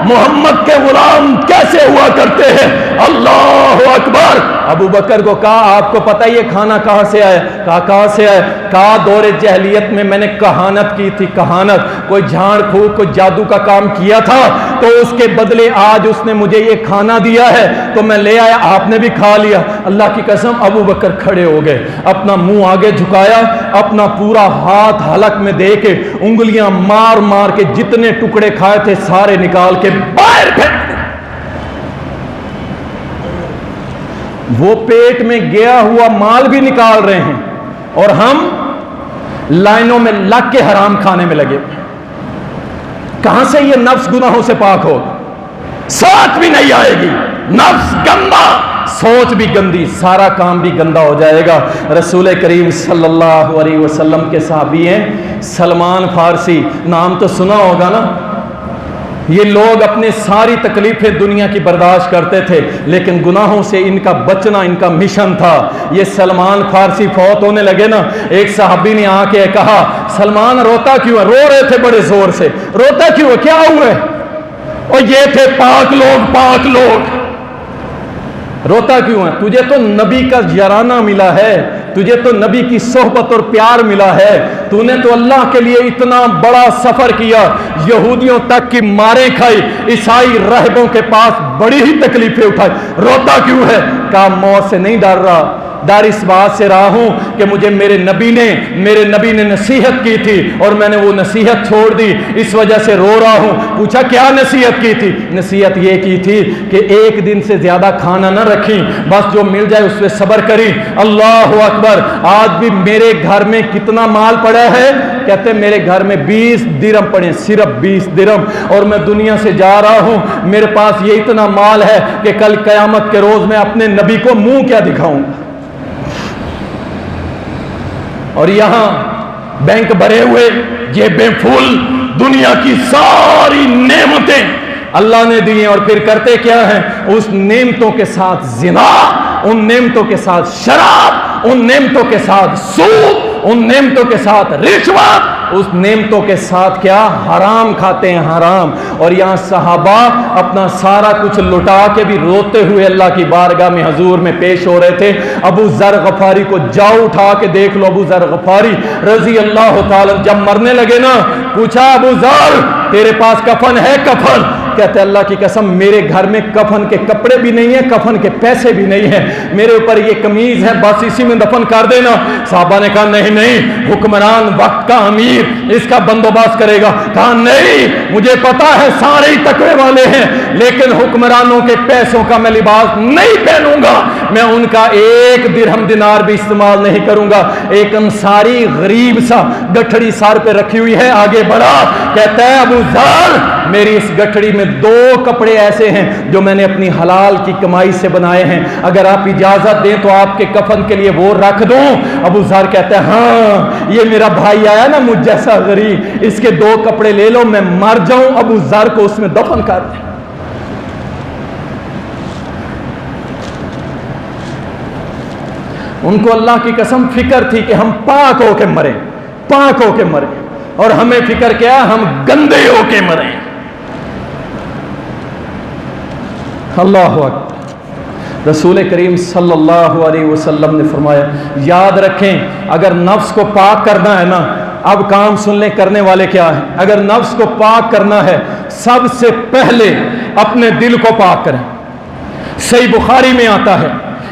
محمد کے غلام کیسے ہوا کرتے ہیں. اللہ اکبر. ابو بکر کو کہا آپ کو پتہ یہ کھانا کہاں سے آیا؟ کہا کہاں سے آیا؟ کہا دور جاہلیت میں میں نے کہانت کی تھی, کہانت, کوئی جھاڑ پھونک کوئی جادو کا کام کیا تھا, تو اس کے بدلے آج اس نے مجھے یہ کھانا دیا ہے تو میں لے آیا, آپ نے بھی کھا لیا. اللہ کی قسم ابو بکر کھڑے ہو گئے, اپنا منہ آگے جھکایا, اپنا پورا ہاتھ حلق میں دے کے انگلیاں مار مار کے جتنے ٹکڑے کھائے تھے سارے نکال کے باہر پھینک. وہ پیٹ میں گیا ہوا مال بھی نکال رہے ہیں اور ہم لائنوں میں لگ کے حرام کھانے میں لگے. کہاں سے یہ نفس گناہوں سے پاک ہوگا؟ سوچ بھی نہیں آئے گی. نفس گندا, سوچ بھی گندی, سارا کام بھی گندا ہو جائے گا. رسول کریم صلی اللہ علیہ وسلم کے صحابی ہیں سلمان فارسی, نام تو سنا ہوگا نا. یہ لوگ اپنی ساری تکلیفیں دنیا کی برداشت کرتے تھے، لیکن گناہوں سے ان کا بچنا ان کا مشن تھا۔ یہ سلمان فارسی فوت ہونے لگے نا، ایک صحابی نے آ کے کہا سلمان روتا کیوں ہے؟ رو رہے تھے بڑے زور سے، روتا کیوں ہے؟ کیا ہوا ہے؟ اور یہ تھے پاک لوگ، پاک لوگ، روتا کیوں ہے؟ تجھے تو نبی کا یارانہ ملا ہے، تجھے تو نبی کی صحبت اور پیار ملا ہے، تو نے تو اللہ کے لیے اتنا بڑا سفر کیا، یہودیوں تک کی ماریں کھائی، عیسائی راہبوں کے پاس بڑی ہی تکلیفیں اٹھائی، روتا کیوں ہے؟ کہا موت سے نہیں ڈر رہا، ڈر اس بات سے رہا ہوں کہ مجھے میرے نبی نے نصیحت کی تھی اور میں نے وہ نصیحت چھوڑ دی، اس وجہ سے رو رہا ہوں۔ پوچھا کیا نصیحت کی تھی؟ نصیحت یہ کی تھی کہ ایک دن سے زیادہ کھانا نہ رکھیں، بس جو مل جائے اس پہ صبر کریں۔ اللہ اکبر! آج بھی میرے گھر میں کتنا مال پڑا ہے؟ کہتے ہیں میرے گھر میں 20 درہم پڑے، صرف 20 درہم، اور میں دنیا سے جا رہا ہوں، میرے پاس یہ اتنا مال ہے کہ کل قیامت کے روز میں اپنے نبی کو منہ کیا دکھاؤں گا۔ اور یہاں بینک بھرے ہوئے، جیبیں فل، دنیا کی ساری نعمتیں اللہ نے دی ہیں، اور پھر کرتے کیا ہیں؟ اس نعمتوں کے ساتھ زنا، ان نعمتوں کے ساتھ شراب، ان نعمتوں کے ساتھ سود، ان نعمتوں کے ساتھ رشوت، اس نعمتوں کے ساتھ کیا؟ حرام کھاتے ہیں، حرام۔ اور یہاں صحابہ اپنا سارا کچھ لٹا کے بھی روتے ہوئے اللہ کی بارگاہ میں حضور میں پیش ہو رہے تھے۔ ابو ذر غفاری کو جاؤ اٹھا کے دیکھ لو، ابو ذر غفاری رضی اللہ تعالی، جب مرنے لگے نا، پوچھا ابو ذر تیرے پاس کفن ہے؟ کفن؟ کہتے اللہ کی قسم میرے گھر میں کفن کے کپڑے بھی نہیں ہیں، کفن کے پیسے بھی نہیں ہیں، میرے اوپر یہ قمیض ہے، بس اسی میں دفن کر دینا۔ صحابہ نے کہا نہیں نہیں، حکمران وقت کا امیر اس کا بندوبست کرے گا۔ کہا نہیں، مجھے پتا ہے سارے ہی تقوی والے ہیں، لیکن حکمرانوں کے پیسوں کا میں لباس نہیں پہنوں گا، میں ان کا 1 درہم دینار بھی استعمال نہیں کروں گا۔ ایک انصاری غریب سا گٹھڑی سار پہ رکھی ہوئی ہے، آگے بڑھا، کہتا ہے ابو ذر میری اس گٹھڑی میں 2 کپڑے ایسے ہیں جو میں نے اپنی حلال کی کمائی سے بنائے ہیں، اگر آپ اجازت دیں تو آپ کے کفن کے لیے وہ رکھ دوں۔ ابو ذر کہتا ہے ہاں، یہ میرا بھائی آیا نا مجھ جیسا غریب، اس کے 2 کپڑے لے لو، میں مر جاؤں، ابو ذر کو اس میں دفن کر دیں۔ ان کو اللہ کی قسم فکر تھی کہ ہم پاک ہو کے مریں، پاک ہو کے مریں، اور ہمیں فکر کیا ہم گندے ہو کے مریں۔ اللہ اکبر! رسول کریم صلی اللہ علیہ وسلم نے فرمایا یاد رکھیں اگر نفس کو پاک کرنا ہے نا، اب کام سن لیں کرنے والے کیا ہیں، اگر نفس کو پاک کرنا ہے سب سے پہلے اپنے دل کو پاک کریں۔ صحیح بخاری میں آتا ہے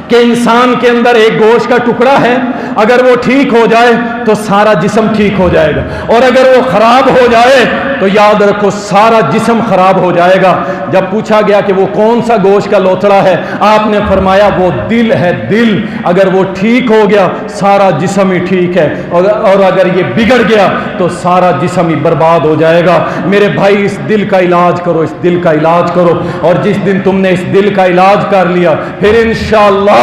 کہ انسان کے اندر ایک گوشت کا ٹکڑا ہے، اگر وہ ٹھیک ہو جائے تو سارا جسم ٹھیک ہو جائے گا، اور اگر وہ خراب ہو جائے تو یاد رکھو سارا جسم خراب ہو جائے گا۔ جب پوچھا گیا کہ وہ کون سا گوشت کا لوتھڑا ہے، آپ نے فرمایا وہ دل ہے، دل اگر وہ ٹھیک ہو گیا سارا جسم ہی ٹھیک ہے، اور اگر یہ بگڑ گیا تو سارا جسم ہی برباد ہو جائے گا۔ میرے بھائی اس دل کا علاج کرو، اس دل کا علاج کرو، اور جس دن تم نے اس دل کا علاج کر لیا پھر انشاءاللہ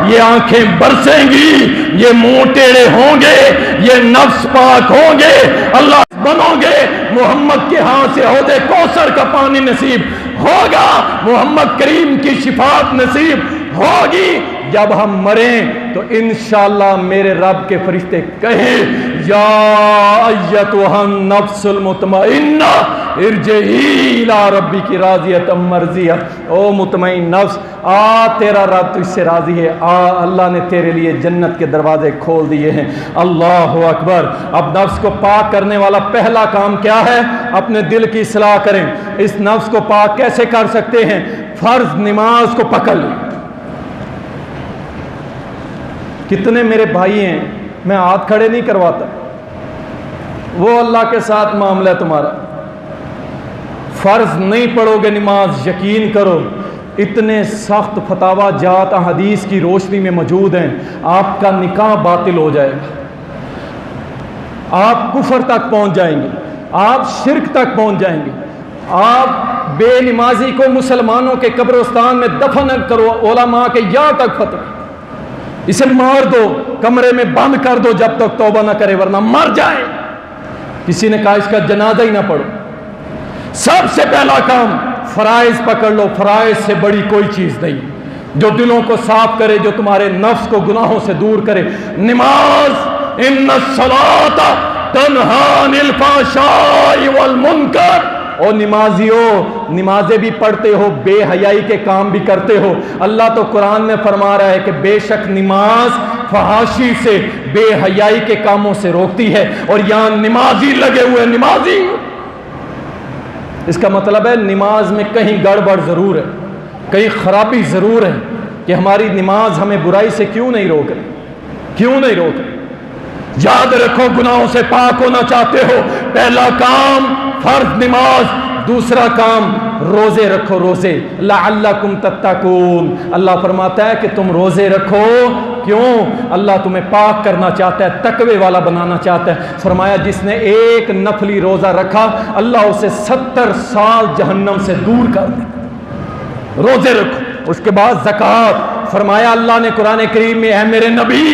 یہ آنکھیں برسیں گی، یہ منہ ٹیڑے ہوں گے، یہ نفس پاک ہوں گے، اللہ بنو گے، محمد کے ہاں سے حوض کوثر کا پانی نصیب ہوگا، محمد کریم کی شفاعت نصیب ہوگی۔ جب ہم مریں تو انشاءاللہ میرے رب کے فرشتے کہیں یا ایتھا النفس المطمئنہ ارجعی الی ربک راضیۃ مرضیہ، او مطمئن نفس آ، تیرا رب تجھ سے راضی ہے، آ، اللہ نے تیرے لیے جنت کے دروازے کھول دیے ہیں۔ اللہ اکبر! اب نفس کو پاک کرنے والا پہلا کام کیا ہے؟ اپنے دل کی اصلاح کریں۔ اس نفس کو پاک کیسے کر سکتے ہیں؟ فرض نماز کو پکڑ لیں۔ کتنے میرے بھائی ہیں میں ہاتھ کھڑے نہیں کرواتا، وہ اللہ کے ساتھ معاملہ ہے تمہارا، فرض نہیں پڑھو گے نماز، یقین کرو اتنے سخت فتاوا جات حدیث کی روشنی میں موجود ہیں، آپ کا نکاح باطل ہو جائے گا، آپ کفر تک پہنچ جائیں گے، آپ شرک تک پہنچ جائیں گے، آپ بے نمازی کو مسلمانوں کے قبرستان میں دفن کرو، علماء کے یہاں تک فتوی، اسے مار دو، کمرے میں بند کر دو جب تک توبہ نہ کرے ورنہ مر جائے۔ کسی نے کہا اس کا جنازہ ہی نہ پڑھو۔ سب سے پہلا کام فرائض پکڑ لو. فرائض سے بڑی کوئی چیز نہیں جو دلوں کو صاف کرے, جو تمہارے نفس کو گناہوں سے دور کرے. نماز, ان الصلاۃ تنہی عن الفحشاء والمنکر. او نمازیو, نمازیں بھی پڑھتے ہو, بے حیائی کے کام بھی کرتے ہو. اللہ تو قرآن میں فرما رہا ہے کہ بے شک نماز فحاشی سے, بے حیائی کے کاموں سے روکتی ہے. اور یہاں نمازی لگے ہوئے, نمازی. اس کا مطلب ہے نماز میں کہیں گڑبڑ ضرور ہے, کہیں خرابی ضرور ہے کہ ہماری نماز ہمیں برائی سے کیوں نہیں روک رہی, کیوں نہیں روک رہی. یاد رکھو, گناہوں سے پاک ہونا چاہتے ہو, پہلا کام فرض نماز, دوسرا کام روزے رکھو. روزے لعلکم تتقون. اللہ فرماتا ہے کہ تم روزے رکھو. کیوں؟ اللہ تمہیں پاک کرنا چاہتا ہے, تقوی والا بنانا چاہتا ہے. فرمایا جس نے ایک نفلی روزہ رکھا اللہ اسے 70 سال جہنم سے دور کر دے. روزے رکھو. اس کے بعد زکوٰۃ. فرمایا اللہ نے قرآن کریم میں, اے میرے نبی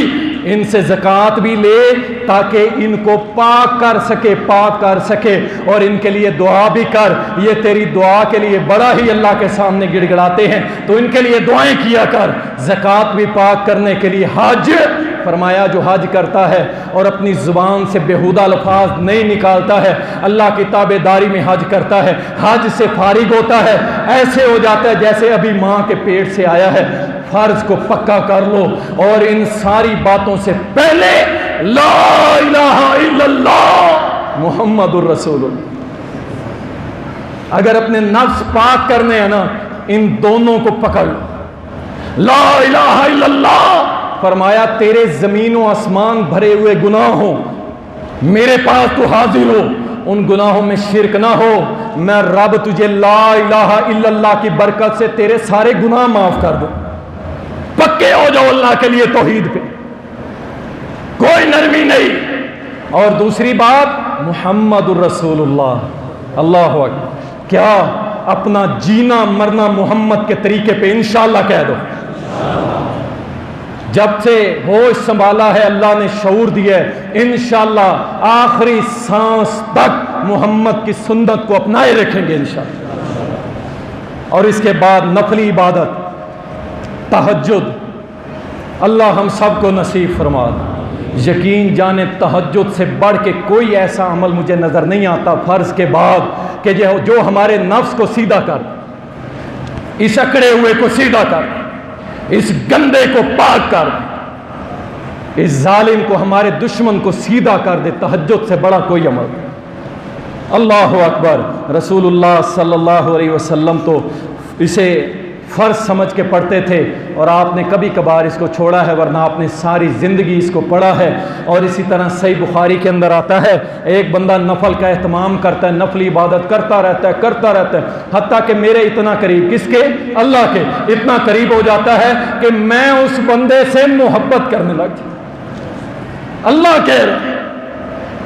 ان سے زکوٰۃ بھی لے تاکہ ان کو پاک کر سکے, پاک کر سکے, اور ان کے لیے دعا بھی کر. یہ تیری دعا کے لیے بڑا ہی اللہ کے سامنے گڑ گڑاتے ہیں تو ان کے لیے دعائیں کیا کر. زکوٰۃ بھی پاک کرنے کے لیے حج. فرمایا جو حج کرتا ہے اور اپنی زبان سے بیہودہ الفاظ نہیں نکالتا ہے, اللہ کی تابع داری میں حج کرتا ہے, حج سے فارغ ہوتا ہے, ایسے ہو جاتا ہے جیسے ابھی ماں کے پیٹ سے آیا ہے. فرض کو پکا کر لو اور ان ساری باتوں سے پہلے لا الہ الا اللہ محمد الرسول اللہ. اگر اپنے نفس پاک کرنے ہیں نا, ان دونوں کو پکڑ لو. لا الہ الا اللہ. فرمایا تیرے زمین و آسمان بھرے ہوئے گناہ ہوں, میرے پاس تو حاضر ہو, ان گناہوں میں شرک نہ ہو, میں رب تجھے لا الہ الا اللہ کی برکت سے تیرے سارے گناہ معاف کر دوں. پکے ہو جاؤ اللہ کے لیے توحید پہ, کوئی نرمی نہیں. اور دوسری بات محمد الرسول اللہ. اللہ اکبر. کیا اپنا جینا مرنا محمد کے طریقے پہ انشاءاللہ کہہ دو. جب سے ہوش سنبھالا ہے اللہ نے شعور دیا ہے, انشاءاللہ آخری سانس تک محمد کی سنت کو اپنائے رکھیں گے انشاءاللہ. اور اس کے بعد نفلی عبادت تہجد. اللہ ہم سب کو نصیب فرما دے. یقین جانے تہجد سے بڑھ کے کوئی ایسا عمل مجھے نظر نہیں آتا فرض کے بعد کہ جو ہمارے نفس کو سیدھا کر, اس اکڑے ہوئے کو سیدھا کر, اس گندے کو پاک کر, اس ظالم کو, ہمارے دشمن کو سیدھا کر دے. تہجد سے بڑا کوئی عمل. اللہ اکبر. رسول اللہ صلی اللہ علیہ وسلم تو اسے فرض سمجھ کے پڑھتے تھے اور آپ نے کبھی کبھار اس کو چھوڑا ہے, ورنہ آپ نے ساری زندگی اس کو پڑھا ہے. اور اسی طرح صحیح بخاری کے اندر آتا ہے ایک بندہ نفل کا اہتمام کرتا ہے, نفلی عبادت کرتا رہتا ہے, حتیٰ کہ میرے اتنا قریب, کس کے؟ اللہ کے, اتنا قریب ہو جاتا ہے کہ میں اس بندے سے محبت کرنے لگ جاتا. اللہ کہہ رہا ہے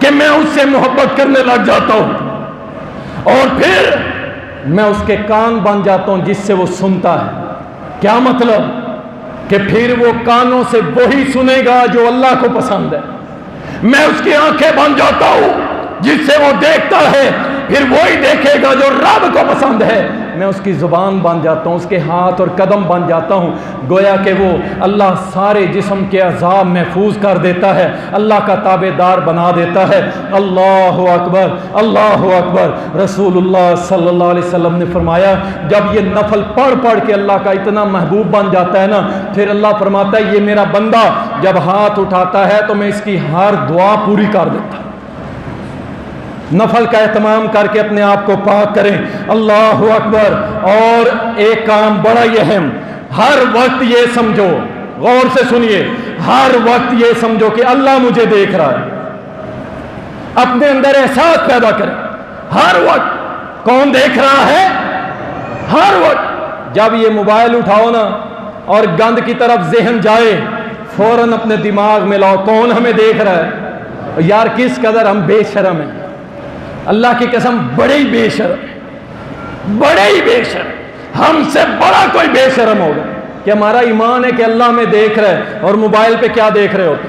کہ میں اس سے محبت کرنے لگ جاتا ہوں, اور پھر میں اس کے کان بن جاتا ہوں جس سے وہ سنتا ہے. کیا مطلب؟ کہ پھر وہ کانوں سے وہی سنے گا جو اللہ کو پسند ہے. میں اس کی آنکھیں بن جاتا ہوں جس سے وہ دیکھتا ہے, پھر وہی دیکھے گا جو رب کو پسند ہے. میں اس کی زبان بن جاتا ہوں, اس کے ہاتھ اور قدم بن جاتا ہوں. گویا کہ وہ اللہ سارے جسم کے اعضاء محفوظ کر دیتا ہے, اللہ کا تابع دار بنا دیتا ہے. اللہ اکبر, اللہ اکبر. رسول اللہ صلی اللہ علیہ وسلم نے فرمایا جب یہ نفل پڑھ پڑھ کے اللہ کا اتنا محبوب بن جاتا ہے نا, پھر اللہ فرماتا ہے یہ میرا بندہ جب ہاتھ اٹھاتا ہے تو میں اس کی ہر دعا پوری کر دیتا. نفل کا اہتمام کر کے اپنے آپ کو پاک کریں. اللہ اکبر. اور ایک کام بڑا ہی اہم, ہر وقت یہ سمجھو, غور سے سنیے, ہر وقت یہ سمجھو کہ اللہ مجھے دیکھ رہا ہے. اپنے اندر احساس پیدا کریں ہر وقت کون دیکھ رہا ہے. ہر وقت جب یہ موبائل اٹھاؤ نا اور گند کی طرف ذہن جائے, فوراً اپنے دماغ میں لاؤ کون ہمیں دیکھ رہا ہے. یار کس قدر ہم بے شرم ہیں, اللہ کی قسم بڑے ہی بے شرم, بڑے ہی بے شرم. ہم سے بڑا کوئی بے شرم ہوگا کہ ہمارا ایمان ہے کہ اللہ میں دیکھ رہے ہیں, اور موبائل پہ کیا دیکھ رہے ہوتے,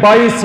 22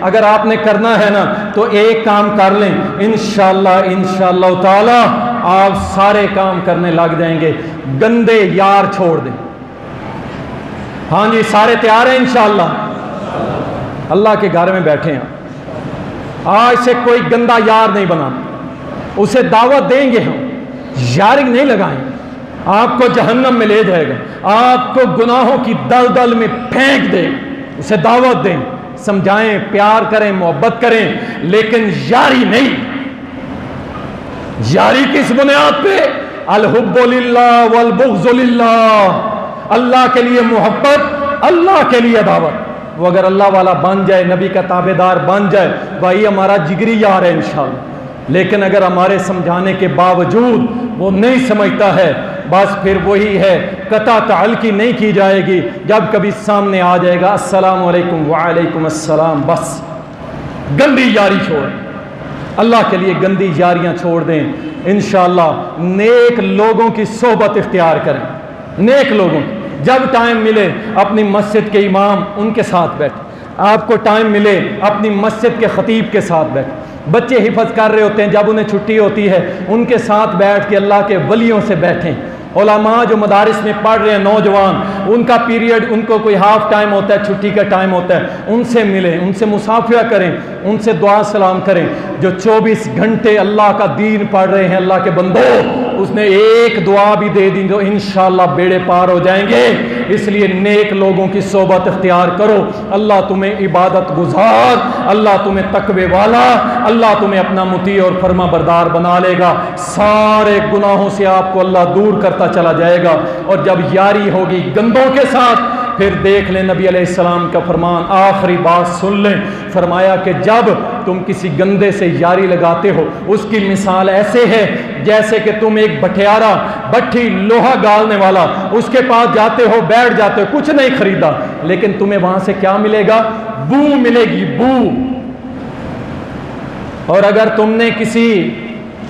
اگر آپ نے کرنا ہے نا تو ایک کام کر لیں، انشاءاللہ تعالی آپ سارے کام کرنے لگ جائیں گے۔ گندے یار چھوڑ دیں۔ ہاں جی، سارے تیار ہیں انشاءاللہ؟ اللہ کے گھر میں بیٹھے ہیں، آج سے کوئی گندا یار نہیں بنانا، اسے دعوت دیں گے، ہم یاری نہیں لگائیں، آپ کو جہنم میں لے جائے گا، آپ کو گناہوں کی دلدل میں پھینک دے، اسے دعوت دیں، سمجھائیں، پیار کریں، محبت کریں، لیکن یاری نہیں۔ یاری کس بنیاد پہ؟ الحب للہ والبغض للہ، اللہ کے لیے محبت، اللہ کے لیے دعوت۔ وہ اگر اللہ والا بن جائے، نبی کا تابع دار بن جائے، بھائی ہمارا جگری یار ہے انشاءاللہ۔ لیکن اگر ہمارے سمجھانے کے باوجود وہ نہیں سمجھتا ہے، بس پھر وہی ہے، قطع تعلقی نہیں کی جائے گی، جب کبھی سامنے آ جائے گا السلام علیکم وعلیکم السلام، بس گندی یاری چھوڑ، اللہ کے لیے گندی یاریاں چھوڑ دیں۔ انشاءاللہ نیک لوگوں کی صحبت اختیار کریں، نیک لوگوں کی، جب ٹائم ملے اپنی مسجد کے امام ان کے ساتھ بیٹھ، آپ کو ٹائم ملے اپنی مسجد کے خطیب کے ساتھ بیٹھ، بچے حفظ کر رہے ہوتے ہیں، جب انہیں چھٹی ہوتی ہے ان کے ساتھ بیٹھ کے اللہ کے ولیوں سے بیٹھیں، علماء جو مدارس میں پڑھ رہے ہیں، نوجوان، ان کا پیریڈ، ان کو کوئی ہاف ٹائم ہوتا ہے، چھٹی کا ٹائم ہوتا ہے، ان سے ملیں، ان سے مصافحہ کریں، ان سے دعا سلام کریں۔ جو 24 گھنٹے اللہ کا دین پڑھ رہے ہیں، اللہ کے بندو، اس نے ایک دعا بھی دے دی تو انشاءاللہ بیڑے پار ہو جائیں گے۔ اس لیے نیک لوگوں کی صحبت اختیار کرو، اللہ تمہیں عبادت گزار، اللہ تمہیں تقوی والا، اللہ تمہیں اپنا مطیع اور فرما بردار بنا لے گا، سارے گناہوں سے آپ کو اللہ دور کرتا چلا جائے گا۔ اور جب یاری ہوگی گندوں کے ساتھ، پھر دیکھ لیں نبی علیہ السلام کا فرمان، آخری بات سن لیں، فرمایا کہ جب تم کسی گندے سے یاری لگاتے ہو، اس کی مثال ایسے ہے جیسے کہ تم ایک بٹھیارا، بٹھی، لوہا گالنے والا، اس کے پاس جاتے ہو، بیٹھ جاتے ہو، کچھ نہیں خریدا، لیکن تمہیں وہاں سے کیا ملے گا؟ بو ملے گی، بو۔ اور اگر تم نے کسی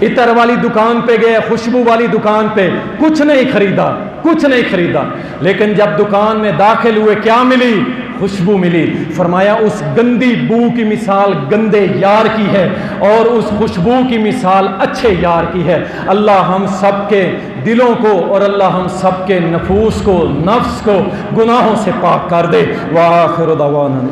عطر والی دکان پہ گئے، خوشبو والی دکان پہ، کچھ نہیں خریدا، کچھ نہیں خریدا، لیکن جب دکان میں داخل ہوئے کیا ملی؟ خوشبو ملی۔ فرمایا اس گندی بو کی مثال گندے یار کی ہے، اور اس خوشبو کی مثال اچھے یار کی ہے۔ اللہ ہم سب کے دلوں کو اور اللہ ہم سب کے نفوس کو، نفس کو گناہوں سے پاک کر دے۔ وآخر دعوانا